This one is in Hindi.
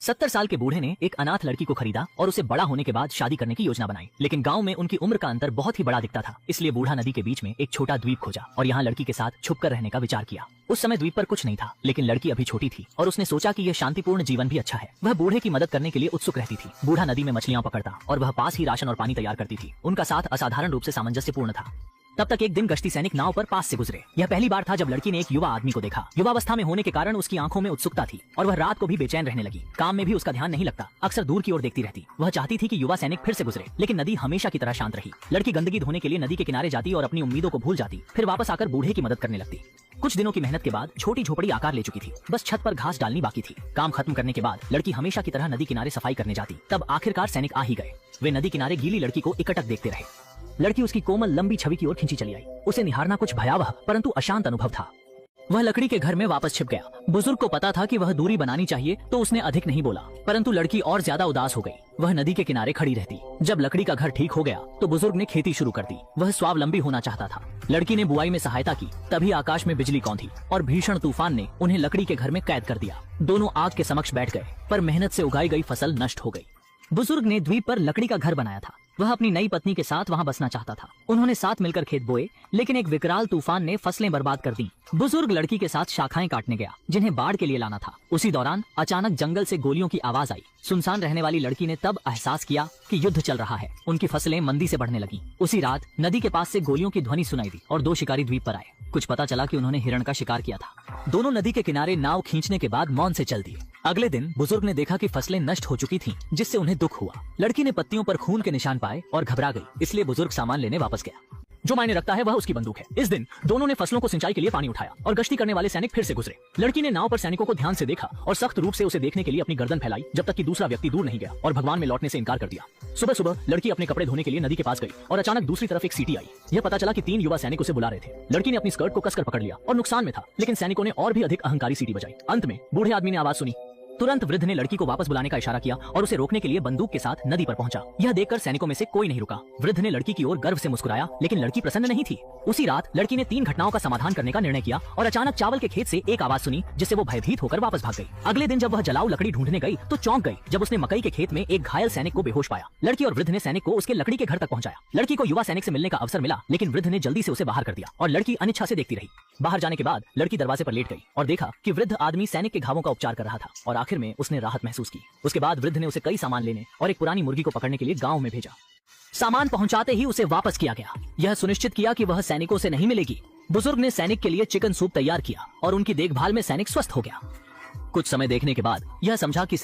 70 साल के बूढ़े ने एक अनाथ लड़की को खरीदा और उसे बड़ा होने के बाद शादी करने की योजना बनाई। लेकिन गांव में उनकी उम्र का अंतर बहुत ही बड़ा दिखता था, इसलिए बूढ़ा नदी के बीच में एक छोटा द्वीप खोजा और यहाँ लड़की के साथ छुपकर रहने का विचार किया। उस समय द्वीप पर कुछ नहीं था, लेकिन लड़की अभी छोटी थी और उसने सोचा कि यह शांतिपूर्ण जीवन भी अच्छा है। वह बूढ़े की मदद करने के लिए उत्सुक रहती थी। बूढ़ा नदी में मछलियां पकड़ता और वह पास ही राशन और पानी तैयार करती थी। उनका साथ असाधारण रूप से सामंजस्यपूर्ण था। तब तक एक दिन गश्ती सैनिक नाव पर पास से गुजरे। यह पहली बार था जब लड़की ने एक युवा आदमी को देखा। युवावस्था में होने के कारण उसकी आंखों में उत्सुकता थी और वह रात को भी बेचैन रहने लगी। काम में भी उसका ध्यान नहीं लगता, अक्सर दूर की ओर देखती रहती। वह चाहती थी कि युवा सैनिक फिर से गुजरे, लेकिन नदी हमेशा की तरह शांत रही। लड़की गंदगी धोने के लिए नदी के किनारे जाती और अपनी उम्मीदों को भूल जाती, फिर वापस आकर बूढ़े की मदद करने लगती। कुछ दिनों की मेहनत के बाद छोटी झोपड़ी आकार ले चुकी थी, बस छत पर घास डालनी बाकी थी। काम खत्म करने के बाद लड़की हमेशा की तरह नदी किनारे सफाई करने जाती। तब आखिरकार सैनिक आ ही गए। वे नदी किनारे गीली लड़की को एकटक देखते रहे। लड़की उसकी कोमल लंबी छवि की ओर खींची चली आई। उसे निहारना कुछ भयावह परंतु अशांत अनुभव था। वह लकड़ी के घर में वापस छिप गया। बुजुर्ग को पता था कि वह दूरी बनानी चाहिए, तो उसने अधिक नहीं बोला, परंतु लड़की और ज्यादा उदास हो गई। वह नदी के किनारे खड़ी रहती। जब लकड़ी का घर ठीक हो गया तो बुजुर्ग ने खेती शुरू कर दी। वह स्वावलंबी होना चाहता था। लड़की ने बुआई में सहायता की। तभी आकाश में बिजली कौंधी और भीषण तूफान ने उन्हें लकड़ी के घर में कैद कर दिया। दोनों आग के समक्ष बैठ गए, पर मेहनत से उगाई गई फसल नष्ट हो गई। बुजुर्ग ने द्वीप पर लकड़ी का घर बनाया था। वह अपनी नई पत्नी के साथ वहां बसना चाहता था। उन्होंने साथ मिलकर खेत बोए, लेकिन एक विकराल तूफान ने फसलें बर्बाद कर दी। बुजुर्ग लड़की के साथ शाखाएं काटने गया, जिन्हें बाढ़ के लिए लाना था। उसी दौरान अचानक जंगल से गोलियों की आवाज आई। सुनसान रहने वाली लड़की ने तब एहसास किया कि युद्ध चल रहा है। उनकी फसलें मंदी से बढ़ने लगी। उसी रात नदी के पास से गोलियों की ध्वनि सुनाई दी और 2 शिकारी द्वीप पर आए। कुछ पता चला कि उन्होंने हिरण का शिकार किया था। दोनों नदी के किनारे नाव खींचने के बाद मौन से चल दिए। अगले दिन बुजुर्ग ने देखा कि फसलें नष्ट हो चुकी थीं, जिससे उन्हें दुख हुआ। लड़की ने पत्तियों पर खून के निशान पाए और घबरा गई, इसलिए बुजुर्ग सामान लेने वापस गया। जो मायने रखता है वह उसकी बंदूक है। इस दिन दोनों ने फसलों को सिंचाई के लिए पानी उठाया और गश्ती करने वाले सैनिक फिर से गुजरे। लड़की ने नाव पर सैनिकों को ध्यान से देखा और सख्त रूप से उसे देखने के लिए अपनी गर्दन फैलाई, जब तक कि दूसरा व्यक्ति दूर नहीं गया और भगवान में लौटने से इनकार कर दिया। सुबह सुबह लड़की अपने कपड़े धोने के लिए नदी के पास गई और अचानक दूसरी तरफ एक सीटी आई। यह पता चला कि 3 युवा सैनिक उसे बुला रहे थे। लड़की ने अपनी स्कर्ट को कसकर पकड़ लिया और नुकसान में था, लेकिन सैनिकों ने और भी अधिक अहंकारी सीटी बजाई। अंत में बूढ़े आदमी ने आवाज सुनी। तुरंत वृद्ध ने लड़की को वापस बुलाने का इशारा किया और उसे रोकने के लिए बंदूक के साथ नदी पर पहुंचा। यह देखकर सैनिकों में से कोई नहीं रुका। वृद्ध ने लड़की की ओर गर्व से मुस्कुराया, लेकिन लड़की प्रसन्न नहीं थी। उसी रात लड़की ने 3 घटनाओं का समाधान करने का निर्णय किया और अचानक चावल के खेत से एक आवाज सुनी, जिससे वो भयभीत होकर वापस भाग गई। अगले दिन जब वह जलाऊ लकड़ी ढूंढने गई तो चौंक गई जब उसने मकई के खेत में एक घायल सैनिक को बेहोश पाया। लड़की और वृद्ध ने सैनिक को उसके लकड़ी के घर तक पहुंचाया। लड़की को युवा सैनिक से मिलने का अवसर मिला, लेकिन वृद्ध ने जल्दी से उसे बाहर कर दिया और लड़की अनिच्छा से देखती रही। बाहर जाने के बाद लड़की दरवाजे पर लेट गई और देखा कि वृद्ध आदमी सैनिक के घावों का उपचार कर रहा था और आखिर में उसने राहत महसूस की। उसके बाद वृद्ध ने उसे कई सामान लेने और एक पुरानी मुर्गी को पकड़ने के लिए गांव में भेजा। सामान पहुंचाते ही उसे वापस किया गया। यह सुनिश्चित किया कि वह सैनिकों से नहीं मिलेगी। बुजुर्ग ने सैनिक के लिए चिकन सूप तैयार किया और उनकी देखभाल में सैनिक स्वस्थ हो गया। कुछ समय देखने के बाद यह समझा कि